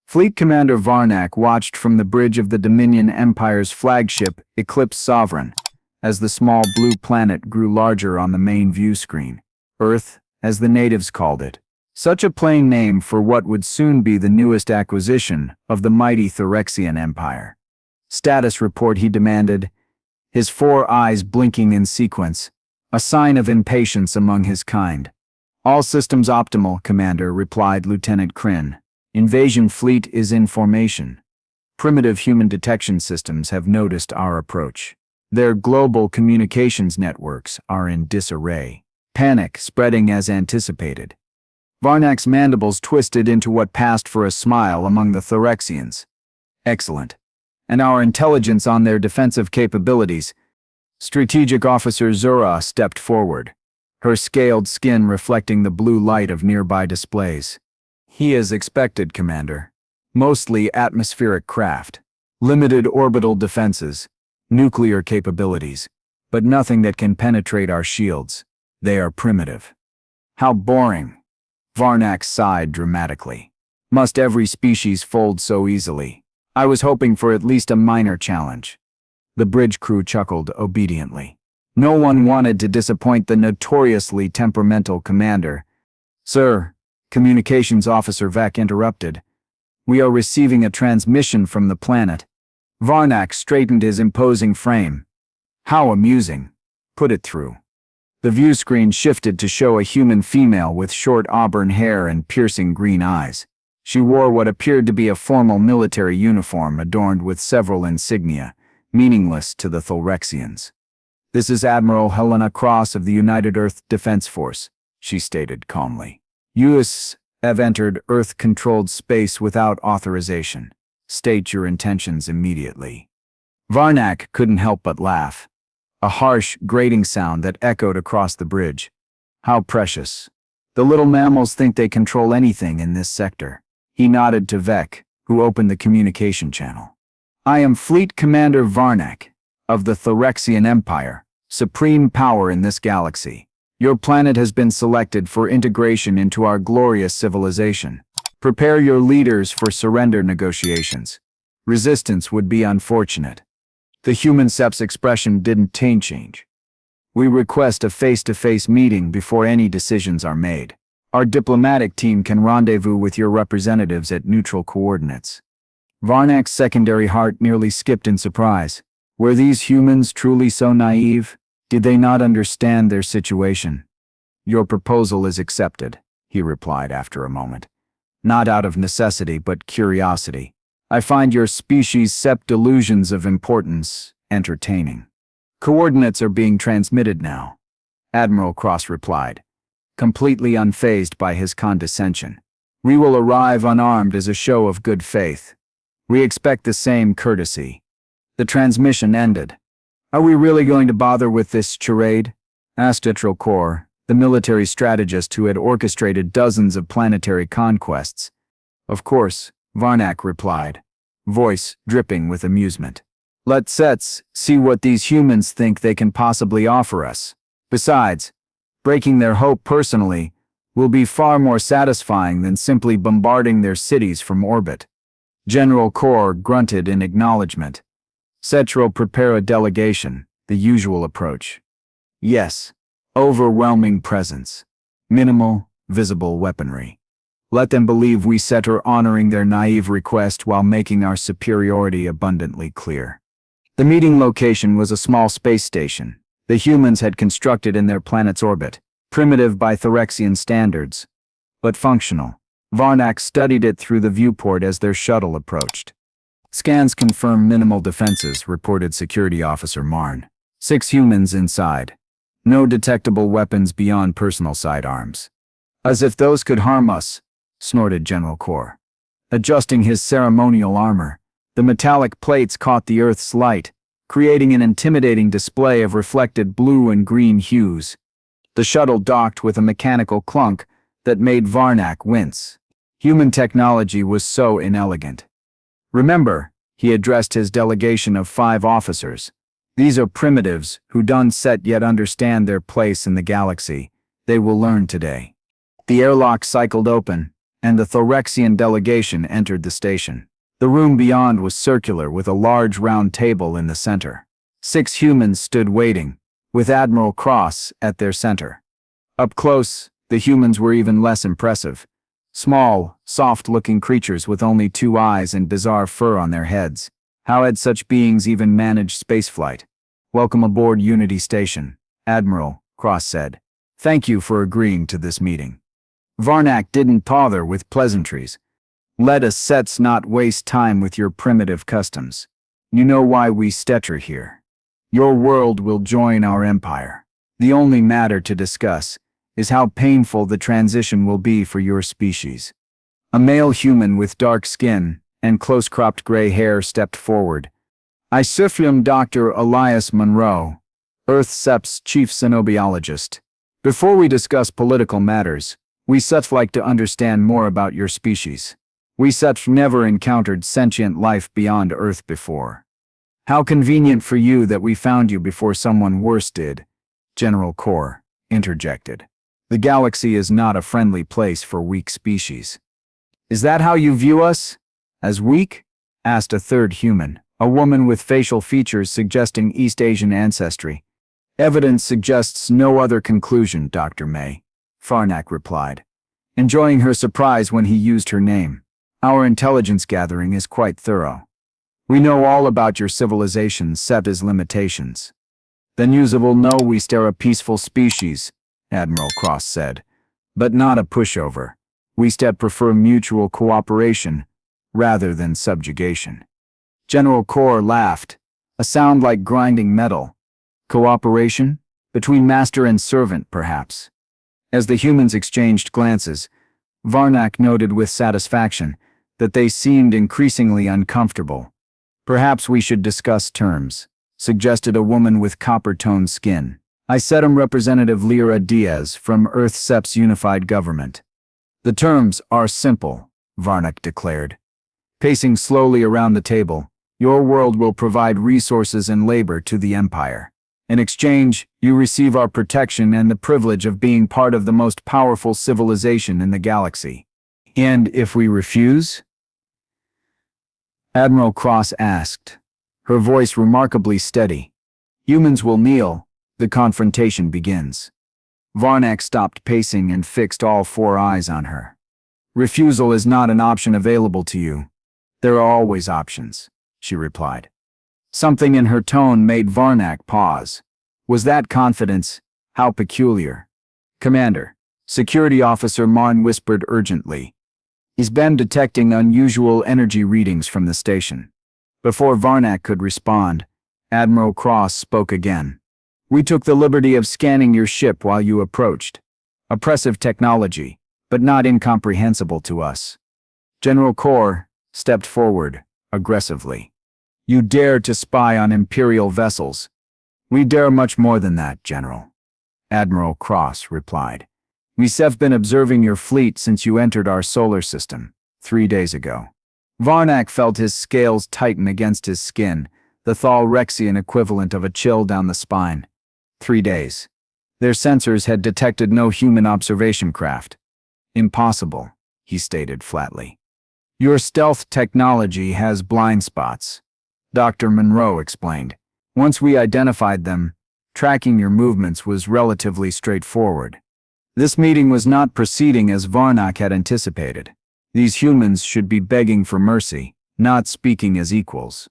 Fleet Commander Varnak watched from the bridge of the Dominion Empire's flagship, Eclipse Sovereign, as the small blue planet grew larger on the main view screen. Earth, as the natives called it. Such a plain name for what would soon be the newest acquisition of the mighty Thorexian Empire. Status report, he demanded, his 4 eyes blinking in sequence, a sign of impatience among his kind. All systems optimal, Commander, replied Lieutenant Kryn. Invasion fleet is in formation. Primitive human detection systems have noticed our approach. Their global communications networks are in disarray. Panic spreading as anticipated. Varnak's mandibles twisted into what passed for a smile among the Thorexians. Excellent. And our intelligence on their defensive capabilities. Strategic Officer Zura stepped forward, her scaled skin reflecting the blue light of nearby displays. He is expected, Commander. Mostly atmospheric craft. Limited orbital defenses. Nuclear capabilities. But nothing that can penetrate our shields. They are primitive. How boring. Varnak sighed dramatically. Must every species fold so easily? I was hoping for at least a minor challenge. The bridge crew chuckled obediently. No one wanted to disappoint the notoriously temperamental commander. Sir, Communications Officer Vec interrupted. We are receiving a transmission from the planet. Varnak straightened his imposing frame. How amusing. Put it through. The view screen shifted to show a human female with short auburn hair and piercing green eyes. She wore what appeared to be a formal military uniform adorned with several insignia, meaningless to the Thorexians. This is Admiral Helena Cross of the United Earth Defense Force, she stated calmly. You have entered Earth-controlled space without authorization. State your intentions immediately. Varnak couldn't help but laugh. A harsh, grating sound that echoed across the bridge. How precious. The little mammals think they control anything in this sector. He nodded to Vec, who opened the communication channel. I am Fleet Commander Varnak, of the Thorexian Empire, supreme power in this galaxy. Your planet has been selected for integration into our glorious civilization. Prepare your leaders for surrender negotiations. Resistance would be unfortunate. The human Sep's expression didn't change. We request a face-to-face meeting before any decisions are made. Our diplomatic team can rendezvous with your representatives at neutral coordinates. Varnak's secondary heart nearly skipped in surprise. Were these humans truly so naive? Did they not understand their situation? Your proposal is accepted, he replied after a moment. Not out of necessity but curiosity. I find your species' Sep delusions of importance entertaining. Coordinates are being transmitted now, Admiral Cross replied, completely unfazed by his condescension. We will arrive unarmed as a show of good faith. We expect the same courtesy. The transmission ended. Are we really going to bother with this charade? Asked Kor, the military strategist who had orchestrated dozens of planetary conquests. Of course, Varnak replied, voice dripping with amusement. Let's see what these humans think they can possibly offer us. Besides, breaking their hope personally will be far more satisfying than simply bombarding their cities from orbit. General Kor grunted in acknowledgement. Setro prepare a delegation, the usual approach. Yes, overwhelming presence. Minimal, visible weaponry. Let them believe we set are honoring their naive request while making our superiority abundantly clear. The meeting location was a small space station the humans had constructed in their planet's orbit, primitive by Thorexian standards, but functional. Varnak studied it through the viewport as their shuttle approached. Scans confirm minimal defenses, reported Security Officer Marn. 6 humans inside. No detectable weapons beyond personal sidearms. As if those could harm us, snorted General Kor. Adjusting his ceremonial armor, the metallic plates caught the Earth's light, creating an intimidating display of reflected blue and green hues. The shuttle docked with a mechanical clunk that made Varnak wince. Human technology was so inelegant. Remember, he addressed his delegation of 5 officers. These are primitives who don't set yet understand their place in the galaxy. They will learn today. The airlock cycled open, and the Thorexian delegation entered the station. The room beyond was circular with a large round table in the center. 6 humans stood waiting, with Admiral Cross at their center. Up close, the humans were even less impressive. Small, soft-looking creatures with only 2 eyes and bizarre fur on their heads. How had such beings even managed spaceflight? "Welcome aboard Unity Station," Admiral Cross said. "Thank you for agreeing to this meeting." Varnak didn't bother with pleasantries. "Let us not waste time with your primitive customs. You know why we stetter here. Your world will join our empire. The only matter to discuss is how painful the transition will be for your species." A male human with dark skin and close-cropped gray hair stepped forward. "I am Dr. Elias Monroe, Earth-SEP's chief xenobiologist. Before we discuss political matters, we like to understand more about your species. We never encountered sentient life beyond Earth before. How convenient for you that we found you before someone worse did," General Kor interjected. "The galaxy is not a friendly place for weak species." "Is that how you view us? As weak?" asked a third human, a woman with facial features suggesting East Asian ancestry. "Evidence suggests no other conclusion, Dr. May," Varnak replied, enjoying her surprise when he used her name. "Our intelligence gathering is quite thorough. We know all about your civilization, except its limitations." "Then you will know we are a peaceful species," Admiral Cross said, "but not a pushover. We prefer mutual cooperation rather than subjugation." General Kor laughed, a sound like grinding metal. "Cooperation? Between master and servant, perhaps." As the humans exchanged glances, Varnak noted with satisfaction that they seemed increasingly uncomfortable. "Perhaps we should discuss terms," suggested a woman with copper-toned skin. "I said I'm Representative Lyra Diaz from Earth-SEP's unified government." "The terms are simple," Varnak declared. Pacing slowly around the table, "Your world will provide resources and labor to the Empire. In exchange, you receive our protection and the privilege of being part of the most powerful civilization in the galaxy." "And if we refuse?" Admiral Cross asked, her voice remarkably steady. "Humans will kneel. The confrontation begins." Varnak stopped pacing and fixed all 4 eyes on her. "Refusal is not an option available to you. There are always options," she replied. Something in her tone made Varnak pause. Was that confidence? How peculiar. "Commander," Security Officer Marn whispered urgently. "He's been detecting unusual energy readings from the station." Before Varnak could respond, Admiral Cross spoke again. "We took the liberty of scanning your ship while you approached. Oppressive technology, but not incomprehensible to us." General Kor stepped forward, aggressively. "You dare to spy on Imperial vessels?" "We dare much more than that, General," Admiral Cross replied. "We've been observing your fleet since you entered our solar system, 3 days ago." Varnak felt his scales tighten against his skin, the Thorexian equivalent of a chill down the spine. 3 days. Their sensors had detected no human observation craft. "Impossible," he stated flatly. "Your stealth technology has blind spots," Dr. Monroe explained. "Once we identified them, tracking your movements was relatively straightforward." This meeting was not proceeding as Varnak had anticipated. These humans should be begging for mercy, not speaking as equals.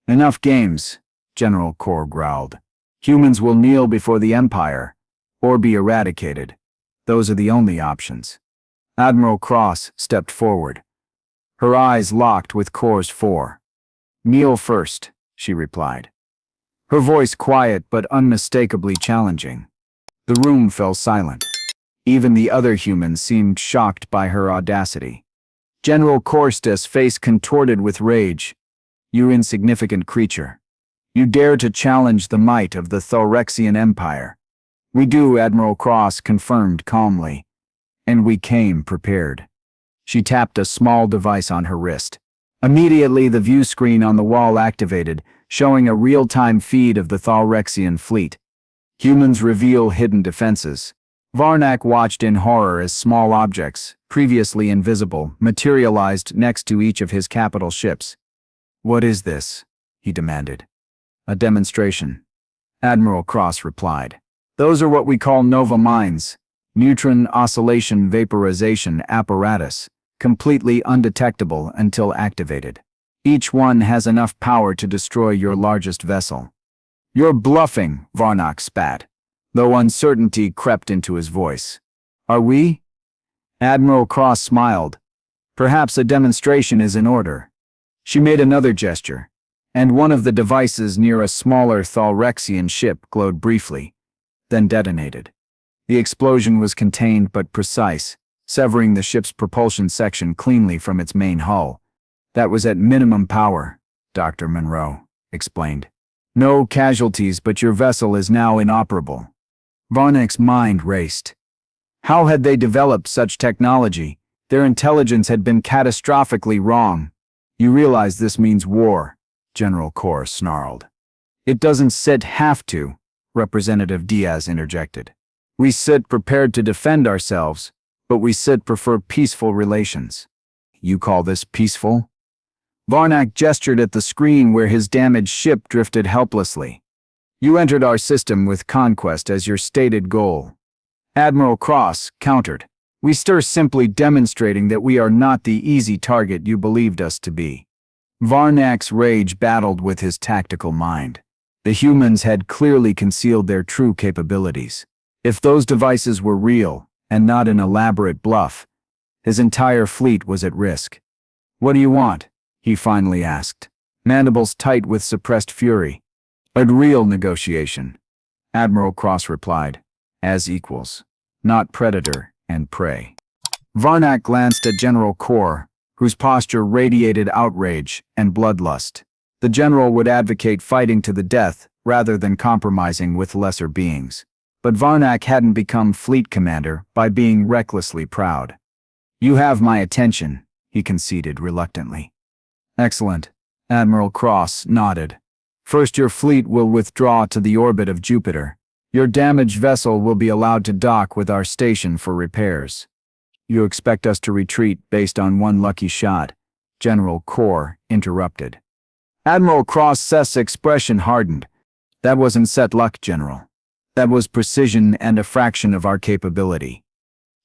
"Enough games," General Kor growled. "Humans will kneel before the Empire, or be eradicated. Those are the only options." Admiral Cross stepped forward. Her eyes locked with Kor's 4. "Kneel first," she replied. Her voice quiet but unmistakably challenging. The room fell silent. Even the other humans seemed shocked by her audacity. General Kor's face contorted with rage. "You insignificant creature. You dare to challenge the might of the Thorexian Empire." "We do," Admiral Cross confirmed calmly. "And we came prepared." She tapped a small device on her wrist. Immediately, the view screen on the wall activated, showing a real-time feed of the Thorexian fleet. "Humans reveal hidden defenses," Varnak watched in horror as small objects, previously invisible, materialized next to each of his capital ships. "What is this?" he demanded. "A demonstration," Admiral Cross replied. "Those are what we call nova mines, neutron oscillation vaporization apparatus, completely undetectable until activated. Each one has enough power to destroy your largest vessel." "You're bluffing," Varnak spat, though uncertainty crept into his voice. "Are we?" Admiral Cross smiled. "Perhaps a demonstration is in order." She made another gesture, and one of the devices near a smaller Thalrexian ship glowed briefly, then detonated. The explosion was contained but precise, severing the ship's propulsion section cleanly from its main hull. "That was at minimum power," Dr. Monroe explained. "No casualties, but your vessel is now inoperable." Varnak's mind raced. How had they developed such technology? Their intelligence had been catastrophically wrong. "You realize this means war," General Corr snarled. "It doesn't have to," Representative Diaz interjected. "We prepared to defend ourselves, but we prefer peaceful relations." "You call this peaceful?" Varnak gestured at the screen where his damaged ship drifted helplessly. "You entered our system with conquest as your stated goal." Admiral Cross countered. "We simply demonstrating that we are not the easy target you believed us to be." Varnak's rage battled with his tactical mind. The humans had clearly concealed their true capabilities. If those devices were real, and not an elaborate bluff, his entire fleet was at risk. "What do you want?" he finally asked, mandibles tight with suppressed fury. "A real negotiation," Admiral Cross replied, "as equals, not predator and prey." Varnak glanced at General Corr, whose posture radiated outrage and bloodlust. The general would advocate fighting to the death rather than compromising with lesser beings. But Varnak hadn't become fleet commander by being recklessly proud. "You have my attention," he conceded reluctantly. "Excellent," Admiral Cross nodded. "First, your fleet will withdraw to the orbit of Jupiter. Your damaged vessel will be allowed to dock with our station for repairs." "You expect us to retreat based on one lucky shot?" General Corr interrupted. Admiral Cross's expression hardened. "That wasn't set luck, General. That was precision and a fraction of our capability."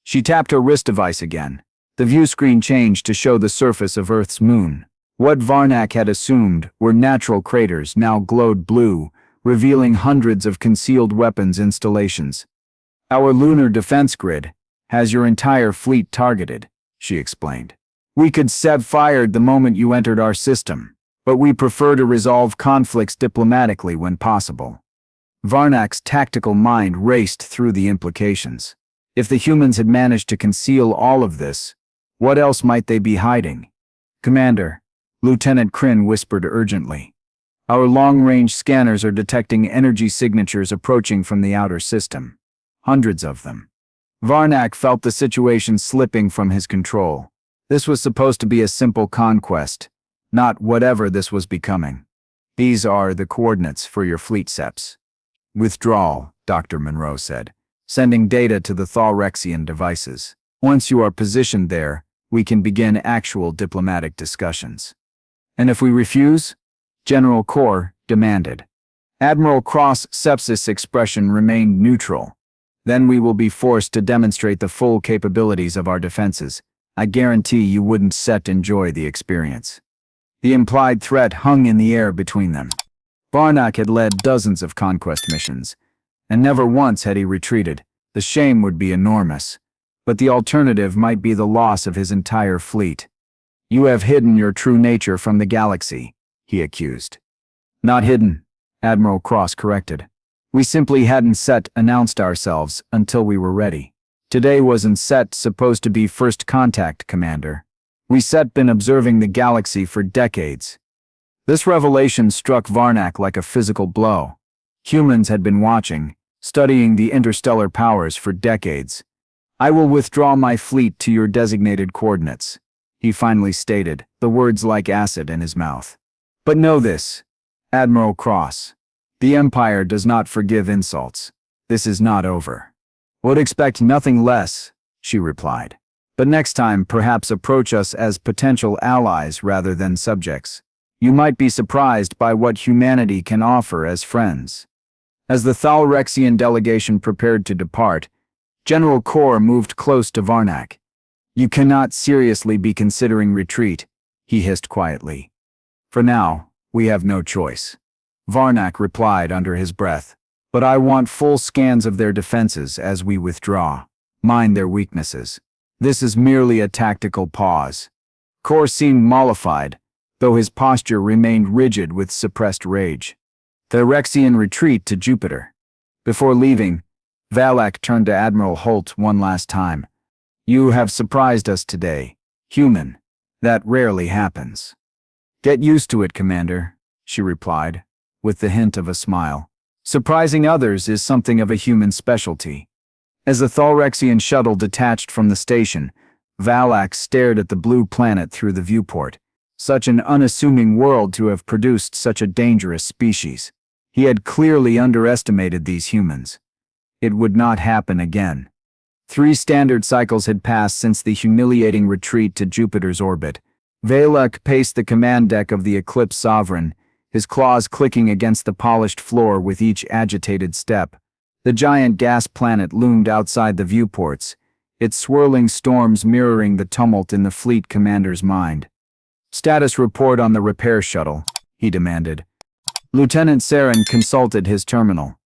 She tapped her wrist device again. The view screen changed to show the surface of Earth's moon. What Varnak had assumed were natural craters now glowed blue, revealing hundreds of concealed weapons installations. "Our lunar defense grid has your entire fleet targeted," she explained. "We could have fired the moment you entered our system, but we prefer to resolve conflicts diplomatically when possible." Varnak's tactical mind raced through the implications. If the humans had managed to conceal all of this, what else might they be hiding? "Commander," Lieutenant Kryn whispered urgently, "our long-range scanners are detecting energy signatures approaching from the outer system. Hundreds of them." Varnak felt the situation slipping from his control. This was supposed to be a simple conquest, not whatever this was becoming. "These are the coordinates for your fleet seps." "Withdrawal," Dr. Monroe said, sending data to the Thalrexian devices. "Once you are positioned there, we can begin actual diplomatic discussions." "And if we refuse?" General Corr demanded. Admiral Cross' sepsis expression remained neutral. "Then we will be forced to demonstrate the full capabilities of our defenses. I guarantee you wouldn't enjoy the experience." The implied threat hung in the air between them. Varnak had led dozens of conquest missions, and never once had he retreated. The shame would be enormous, but the alternative might be the loss of his entire fleet. "You have hidden your true nature from the galaxy," he accused. "Not hidden," Admiral Cross corrected. "We simply hadn't announced ourselves until we were ready. Today wasn't supposed to be first contact, Commander. We been observing the galaxy for decades." This revelation struck Varnak like a physical blow. Humans had been watching, studying the interstellar powers for decades. "I will withdraw my fleet to your designated coordinates," he finally stated, the words like acid in his mouth. "But know this, Admiral Cross. The Empire does not forgive insults. This is not over." Would expect nothing less, she replied. But next time, perhaps approach us as potential allies rather than subjects. You might be surprised by what humanity can offer as friends. As the Thalrexian delegation prepared to depart, General Kor moved close to Varnak. You cannot seriously be considering retreat, he hissed quietly. For now, we have no choice. Varnak replied under his breath. But I want full scans of their defenses as we withdraw. Mine their weaknesses. This is merely a tactical pause. Kor seemed mollified, though his posture remained rigid with suppressed rage. The Rexian retreat to Jupiter. Before leaving, Valak turned to Admiral Holt one last time. You have surprised us today, human. That rarely happens. Get used to it, Commander, she replied, with the hint of a smile. Surprising others is something of a human specialty. As the Thalrexian shuttle detached from the station, Valak stared at the blue planet through the viewport. Such an unassuming world to have produced such a dangerous species. He had clearly underestimated these humans. It would not happen again. 3 standard cycles had passed since the humiliating retreat to Jupiter's orbit. Valak paced the command deck of the Eclipse Sovereign, his claws clicking against the polished floor with each agitated step. The giant gas planet loomed outside the viewports, its swirling storms mirroring the tumult in the fleet commander's mind. Status report on the repair shuttle, he demanded. Lieutenant Saren consulted his terminal.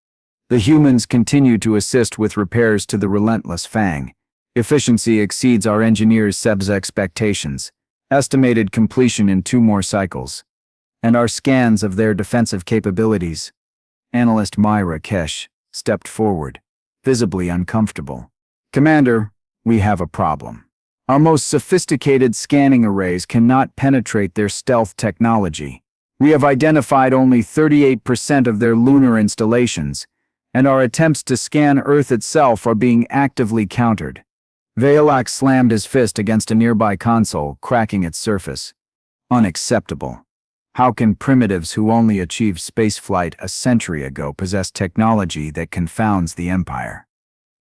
The humans continue to assist with repairs to the relentless Fang. Efficiency exceeds our engineers' Seb's expectations. Estimated completion in 2 more cycles. And our scans of their defensive capabilities. Analyst Myra Kesh stepped forward, visibly uncomfortable. Commander, we have a problem. Our most sophisticated scanning arrays cannot penetrate their stealth technology. We have identified only 38% of their lunar installations, and our attempts to scan Earth itself are being actively countered. Valak slammed his fist against a nearby console, cracking its surface. Unacceptable. How can primitives who only achieved spaceflight a century ago possess technology that confounds the Empire?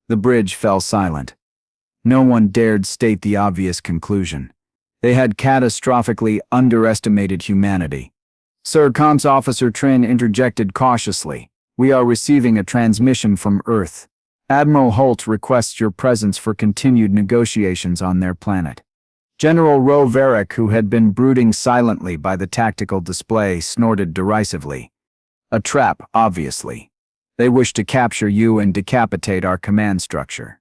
The bridge fell silent. No one dared state the obvious conclusion. They had catastrophically underestimated humanity. Sir Comms Officer Trin interjected cautiously. We are receiving a transmission from Earth. Admiral Holt requests your presence for continued negotiations on their planet. General Ro Varric, who had been brooding silently by the tactical display, snorted derisively. A trap, obviously. They wish to capture you and decapitate our command structure.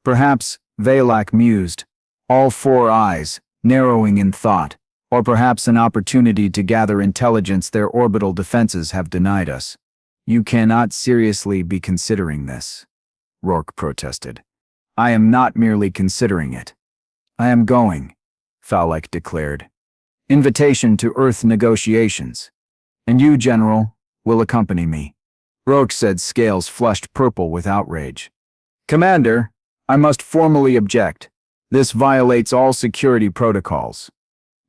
Perhaps, Valak mused, all 4 eyes, narrowing in thought, or perhaps an opportunity to gather intelligence their orbital defenses have denied us. You cannot seriously be considering this, Rourke protested. I am not merely considering it. I am going, Valak declared. Invitation to Earth negotiations. And you, General, will accompany me. Rourke said, scales flushed purple with outrage. Commander, I must formally object. This violates all security protocols.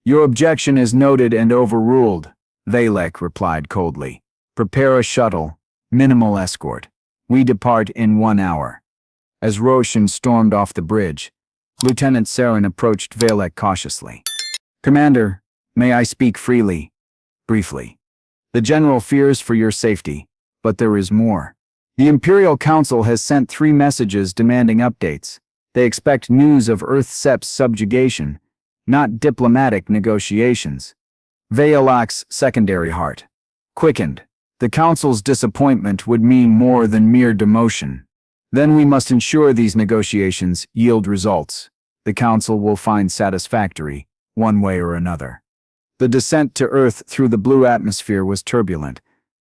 Your objection is noted and overruled, Valak replied coldly. Prepare a shuttle, minimal escort. We depart in 1 hour. As Roshan stormed off the bridge, Lieutenant Saren approached Valak cautiously. Commander, may I speak freely? Briefly. The General fears for your safety, but there is more. The Imperial Council has sent 3 messages demanding updates. They expect news of Earth-Sep's subjugation, not diplomatic negotiations. Valak's secondary heart quickened. The Council's disappointment would mean more than mere demotion. Then we must ensure these negotiations yield results. The Council will find satisfactory, one way or another. The descent to Earth through the blue atmosphere was turbulent,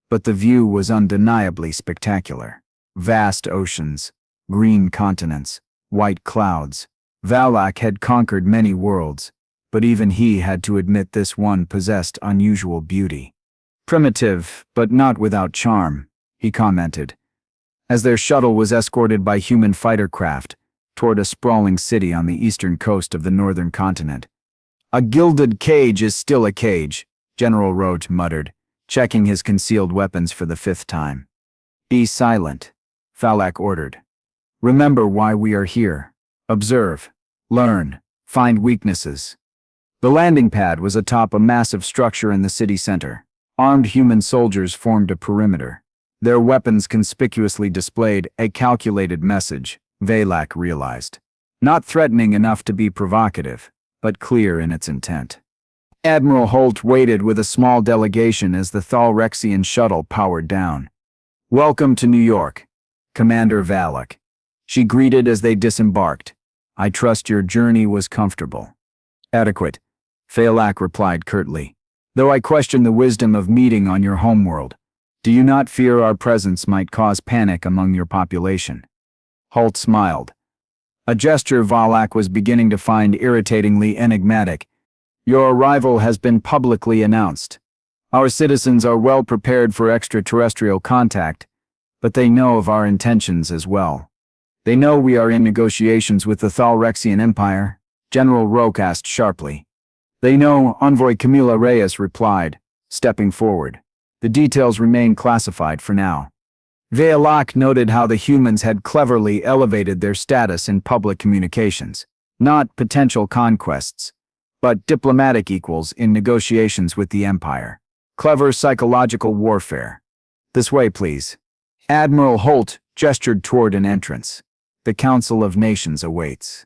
but the view was undeniably spectacular. Vast oceans, green continents, white clouds. Valak had conquered many worlds, but even he had to admit this one possessed unusual beauty. Primitive, but not without charm, he commented, as their shuttle was escorted by human fighter craft toward a sprawling city on the eastern coast of the northern continent. A gilded cage is still a cage, General Rote muttered, checking his concealed weapons for the 5th time. Be silent, Valak ordered. Remember why we are here. Observe, learn, find weaknesses. The landing pad was atop a massive structure in the city center. Armed human soldiers formed a perimeter. Their weapons conspicuously displayed a calculated message, Valak realized. Not threatening enough to be provocative, but clear in its intent. Admiral Holt waited with a small delegation as the Thalrexian shuttle powered down. "Welcome to New York, Commander Valak," she greeted as they disembarked. "I trust your journey was comfortable." "Adequate," Valak replied curtly, "though I question the wisdom of meeting on your homeworld. Do you not fear our presence might cause panic among your population?" Holt smiled, a gesture Valak was beginning to find irritatingly enigmatic. "Your arrival has been publicly announced. Our citizens are well prepared for extraterrestrial contact, but they know of our intentions as well. They know we are in negotiations with the Thalrexian Empire," General Roque asked sharply. "They know," Envoy Camila Reyes replied, stepping forward. "The details remain classified for now." Valak noted how the humans had cleverly elevated their status in public communications. Not potential conquests, but diplomatic equals in negotiations with the Empire. Clever psychological warfare. "This way, please." Admiral Holt gestured toward an entrance. "The Council of Nations awaits."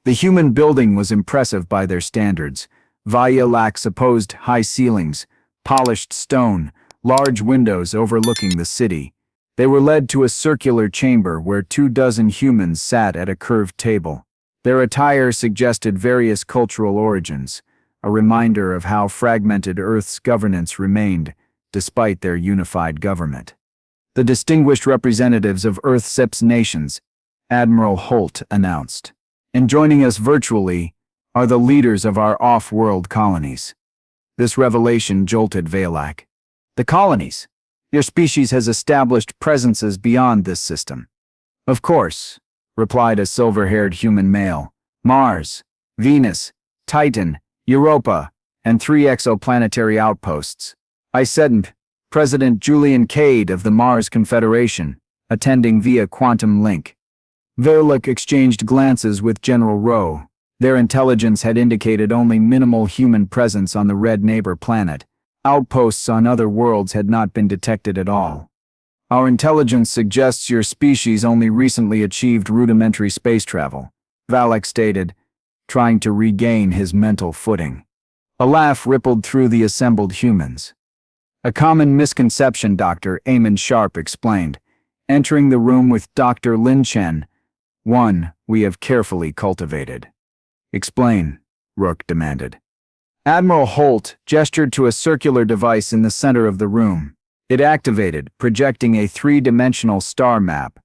The human building was impressive by their standards. Valak's supposed high ceilings, polished stone, large windows overlooking the city. They were led to a circular chamber where 24 humans sat at a curved table. Their attire suggested various cultural origins, a reminder of how fragmented Earth's governance remained, despite their unified government. "The distinguished representatives of Earth's 6 nations," Admiral Holt announced. "And joining us virtually are the leaders of our off-world colonies." This revelation jolted Valak. "The colonies? Your species has established presences beyond this system." "Of course," replied a silver-haired human male. "Mars, Venus, Titan, Europa, and 3 exoplanetary outposts. I said, President Julian Cade of the Mars Confederation, attending via quantum link." Valak exchanged glances with General Rowe. Their intelligence had indicated only minimal human presence on the red neighbor planet. Outposts on other worlds had not been detected at all. "Our intelligence suggests your species only recently achieved rudimentary space travel," Valak stated, trying to regain his mental footing. A laugh rippled through the assembled humans. "A common misconception," Dr. Eamon Sharp explained, entering the room with Dr. Lin Chen. "One we have carefully cultivated." "Explain," Rook demanded. Admiral Holt gestured to a circular device in the center of the room. It activated, projecting a 3-dimensional star map.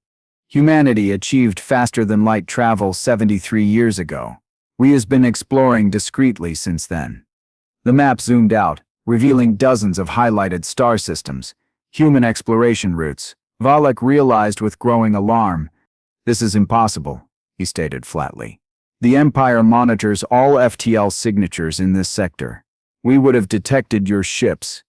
"Humanity achieved faster-than-light travel 73 years ago. We has been exploring discreetly since then." The map zoomed out, revealing dozens of highlighted star systems, human exploration routes. Valak realized with growing alarm. "This is impossible," he stated flatly. "The Empire monitors all FTL signatures in this sector. We would have detected your ships."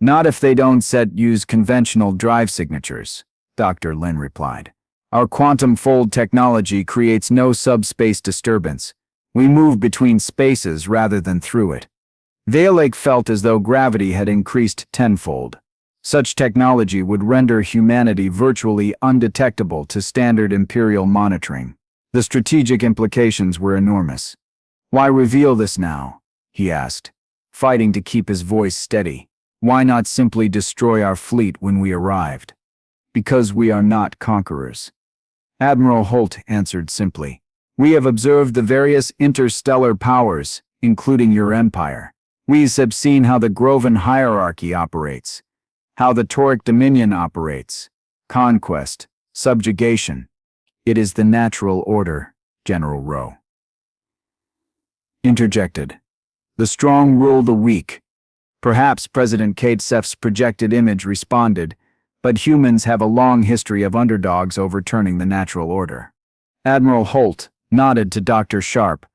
"Not if they don't use conventional drive signatures," Dr. Lin replied. "Our quantum fold technology creates no subspace disturbance. We move between spaces rather than through it." Valak felt as though gravity had increased tenfold. Such technology would render humanity virtually undetectable to standard Imperial monitoring. The strategic implications were enormous. "Why reveal this now?" he asked, fighting to keep his voice steady. "Why not simply destroy our fleet when we arrived?" "Because we are not conquerors," Admiral Holt answered simply. "We have observed the various interstellar powers, including your empire. We have seen how the Groven hierarchy operates, how the Tauric Dominion operates. Conquest, subjugation. It is the natural order," General Rowe interjected. "The strong rule the weak." Perhaps President Kadesef's projected image responded, but humans have a long history of underdogs overturning the natural order. Admiral Holt nodded to Dr. Sharp,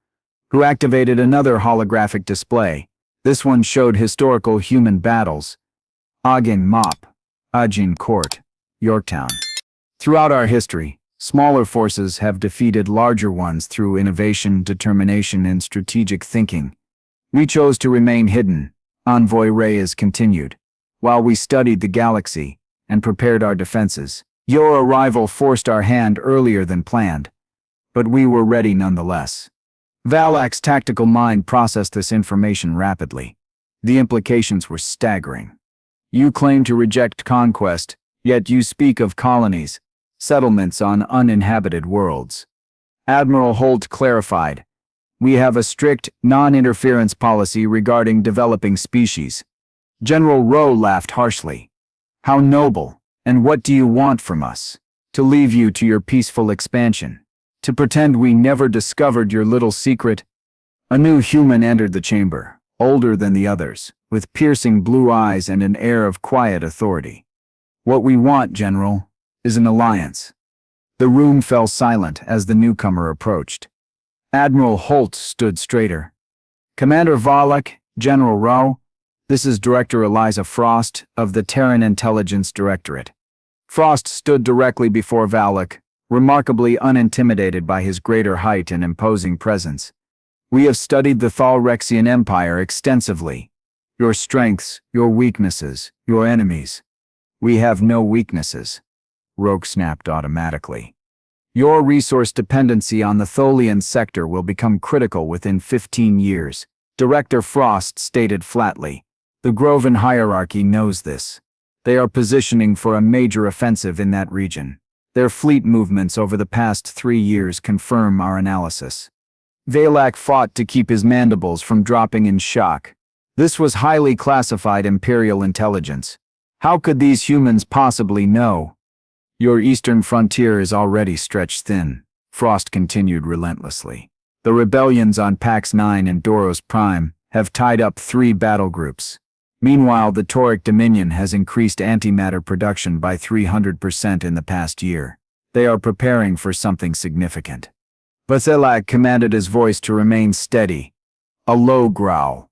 who activated another holographic display. This one showed historical human battles. Agin Mop, Ajin Court, Yorktown. "Throughout our history," Smaller forces have defeated larger ones through innovation, determination, and strategic thinking. We chose to remain hidden, Envoy Reyes continued, while we studied the galaxy and prepared our defenses. Your arrival forced our hand earlier than planned, but we were ready nonetheless. Valak's tactical mind processed this information rapidly. The implications were staggering. You claim to reject conquest, yet you speak of colonies, settlements on uninhabited worlds. Admiral Holt clarified, we have a strict, non-interference policy regarding developing species. General Rowe laughed harshly. How noble, and what do you want from us? To leave you to your peaceful expansion? To pretend we never discovered your little secret? A new human entered the chamber, older than the others, with piercing blue eyes and an air of quiet authority. What we want, General, is an alliance. The room fell silent as the newcomer approached. Admiral Holt stood straighter. Commander Valak, General Rowe, this is Director Eliza Frost of the Terran Intelligence Directorate. Frost stood directly before Valak, remarkably unintimidated by his greater height and imposing presence. We have studied the Thalrexian Empire extensively. Your strengths, your weaknesses, your enemies. We have no weaknesses. Rogue snapped automatically. Your resource dependency on the Tholian sector will become critical within 15 years, Director Frost stated flatly. The Groven hierarchy knows this. They are positioning for a major offensive in that region. Their fleet movements over the past 3 years confirm our analysis. Valak fought to keep his mandibles from dropping in shock. This was highly classified Imperial intelligence. How could these humans possibly know? Your eastern frontier is already stretched thin, Frost continued relentlessly. The rebellions on Pax 9 and Doros Prime have tied up 3 battle groups. Meanwhile, the Tauric Dominion has increased antimatter production by 300% in the past year. They are preparing for something significant. Vasilak commanded his voice to remain steady. A low growl.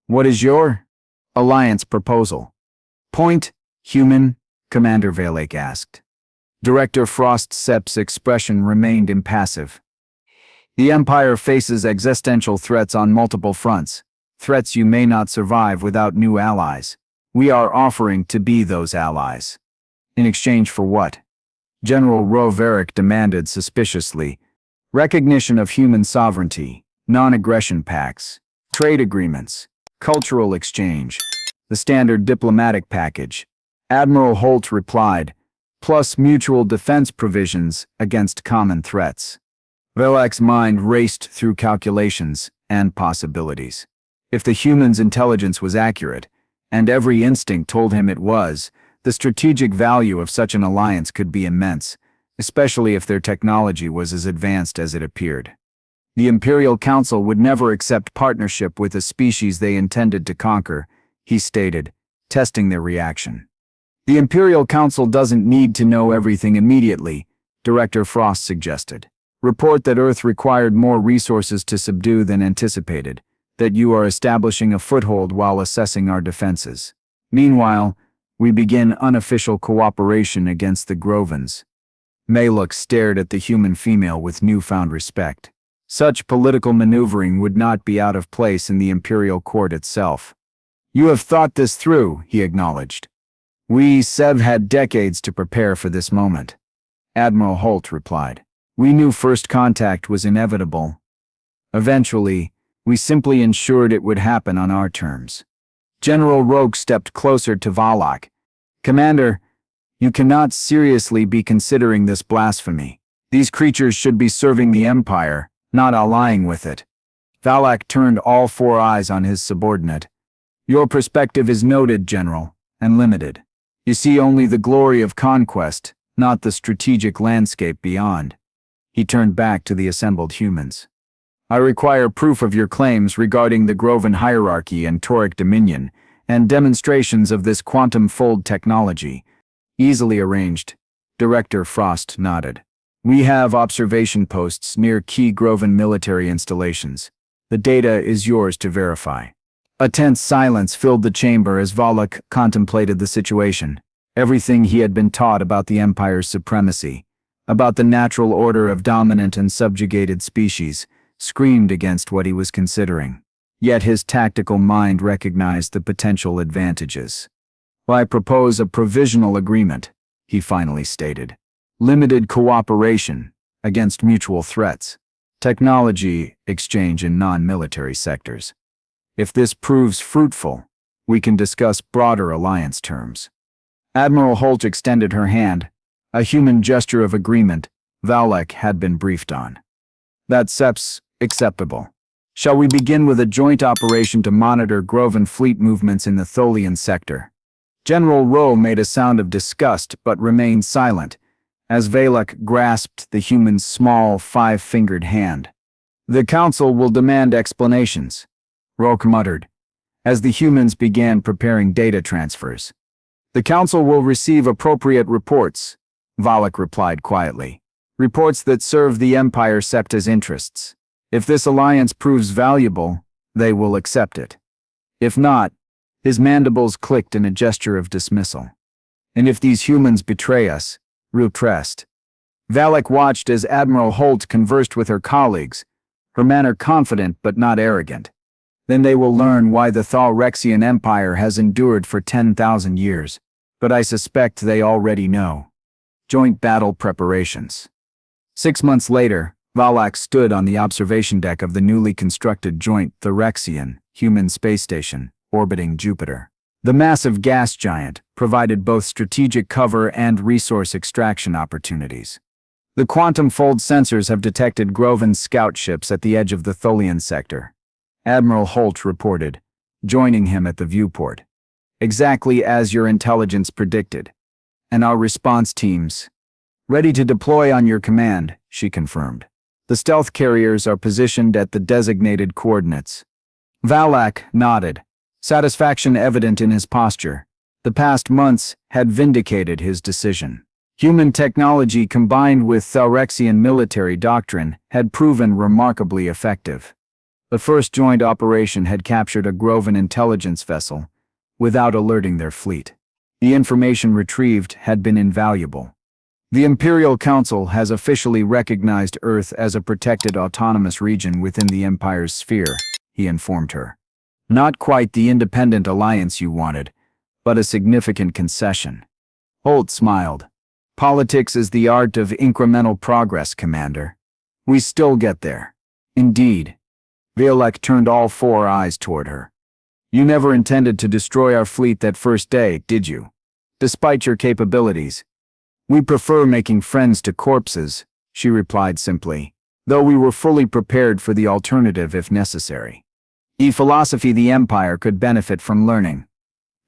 What is your alliance proposal? Point, human, Commander Valak asked. Director Frost Sepp's expression remained impassive. The Empire faces existential threats on multiple fronts, threats you may not survive without new allies. We are offering to be those allies. In exchange for what? General Roverick demanded suspiciously. Recognition of human sovereignty, non-aggression pacts, trade agreements, cultural exchange, the standard diplomatic package. Admiral Holt replied, plus mutual defense provisions against common threats. Valak's mind raced through calculations and possibilities. If the human's intelligence was accurate, and every instinct told him it was, the strategic value of such an alliance could be immense, especially if their technology was as advanced as it appeared. The Imperial Council would never accept partnership with a species they intended to conquer, he stated, testing their reaction. The Imperial Council doesn't need to know everything immediately, Director Frost suggested. Report that Earth required more resources to subdue than anticipated, that you are establishing a foothold while assessing our defenses. Meanwhile, we begin unofficial cooperation against the Grovens. Maluk stared at the human female with newfound respect. Such political maneuvering would not be out of place in the Imperial Court itself. You have thought this through, he acknowledged. We, Sev, had decades to prepare for this moment. Admiral Holt replied. We knew first contact was inevitable. Eventually, we simply ensured it would happen on our terms. General Rogue stepped closer to Valak. Commander, you cannot seriously be considering this blasphemy. These creatures should be serving the Empire, not allying with it. Valak turned all 4 eyes on his subordinate. Your perspective is noted, General, and limited. You see only the glory of conquest, not the strategic landscape beyond. He turned back to the assembled humans. I require proof of your claims regarding the Groven hierarchy and Tauric Dominion, and demonstrations of this quantum fold technology. Easily arranged. Director Frost nodded. We have observation posts near key Groven military installations. The data is yours to verify. A tense silence filled the chamber as Valak contemplated the situation. Everything he had been taught about the Empire's supremacy, about the natural order of dominant and subjugated species, screamed against what he was considering. Yet his tactical mind recognized the potential advantages. "I propose a provisional agreement," he finally stated. "Limited cooperation against mutual threats. Technology exchange in non-military sectors. If this proves fruitful, we can discuss broader alliance terms." Admiral Holt extended her hand, a human gesture of agreement Valek had been briefed on. "That's acceptable. Shall we begin with a joint operation to monitor Groven fleet movements in the Tholian sector?" General Rowe made a sound of disgust but remained silent, as Valek grasped the human's small, five-fingered hand. "The Council will demand explanations," Roque muttered, as the humans began preparing data transfers. "The Council will receive appropriate reports," Valek replied quietly. "Reports that serve the Empire Septa's interests. If this alliance proves valuable, they will accept it. If not," his mandibles clicked in a gesture of dismissal. "And if these humans betray us, repressed." Valek watched as Admiral Holt conversed with her colleagues, her manner confident but not arrogant. "Then they will learn why the Thalrexian Empire has endured for 10,000 years, but I suspect they already know." Joint battle preparations. 6 months later, Valak stood on the observation deck of the newly constructed joint Thalrexian human space station orbiting Jupiter. The massive gas giant provided both strategic cover and resource extraction opportunities. The quantum fold sensors have detected Groven's scout ships at the edge of the Tholian sector, Admiral Holt reported, joining him at the viewport. "Exactly as your intelligence predicted. And our response teams ready to deploy on your command," she confirmed. "The stealth carriers are positioned at the designated coordinates." Valak nodded, satisfaction evident in his posture. The past months had vindicated his decision. Human technology combined with Thalrexian military doctrine had proven remarkably effective. The first joint operation had captured a Groven intelligence vessel without alerting their fleet. The information retrieved had been invaluable. "The Imperial Council has officially recognized Earth as a protected autonomous region within the Empire's sphere," he informed her. "Not quite the independent alliance you wanted, but a significant concession." Holt smiled. "Politics is the art of incremental progress, Commander. We still get there." "Indeed." Valek turned all four eyes toward her. "You never intended to destroy our fleet that first day, did you? Despite your capabilities." "We prefer making friends to corpses," she replied simply, though we were fully prepared for the alternative if necessary. "A philosophy the Empire could benefit from learning,"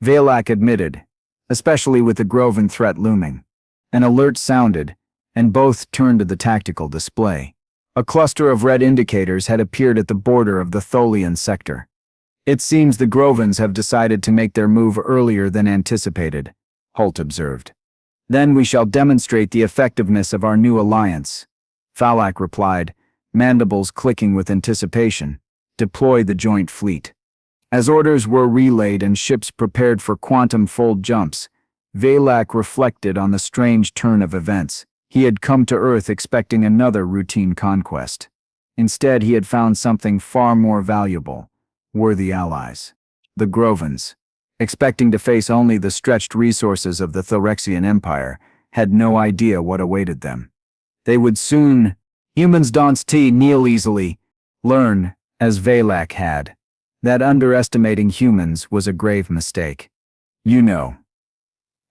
Valak admitted, "especially with the Groven threat looming." An alert sounded, and both turned to the tactical display. A cluster of red indicators had appeared at the border of the Tholian sector. "It seems the Grovens have decided to make their move earlier than anticipated," Holt observed. "Then we shall demonstrate the effectiveness of our new alliance," Valak replied, mandibles clicking with anticipation. "Deploy the joint fleet." As orders were relayed and ships prepared for quantum fold jumps, Valak reflected on the strange turn of events. He had come to Earth expecting another routine conquest. Instead, he had found something far more valuable: worthy allies. The Grovens, expecting to face only the stretched resources of the Thalrexian Empire, had no idea what awaited them. They would soon, humans don't kneel easily, learn, as Valak had, that underestimating humans was a grave mistake. "You know,"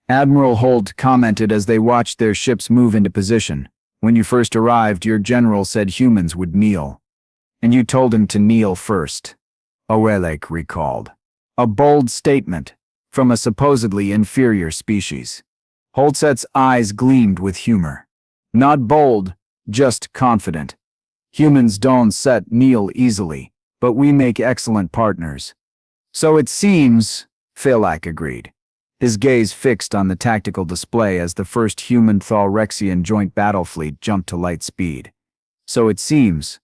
Admiral Holt commented as they watched their ships move into position, "when you first arrived, your general said humans would kneel. And you told him to kneel first." Valek recalled. A bold statement from a supposedly inferior species. Holtzet's eyes gleamed with humor. "Not bold, just confident. Humans don't kneel easily, but we make excellent partners." "So it seems," Valak agreed, his gaze fixed on the tactical display as the first human Thalrexian joint battle fleet jumped to light speed. "So it seems,"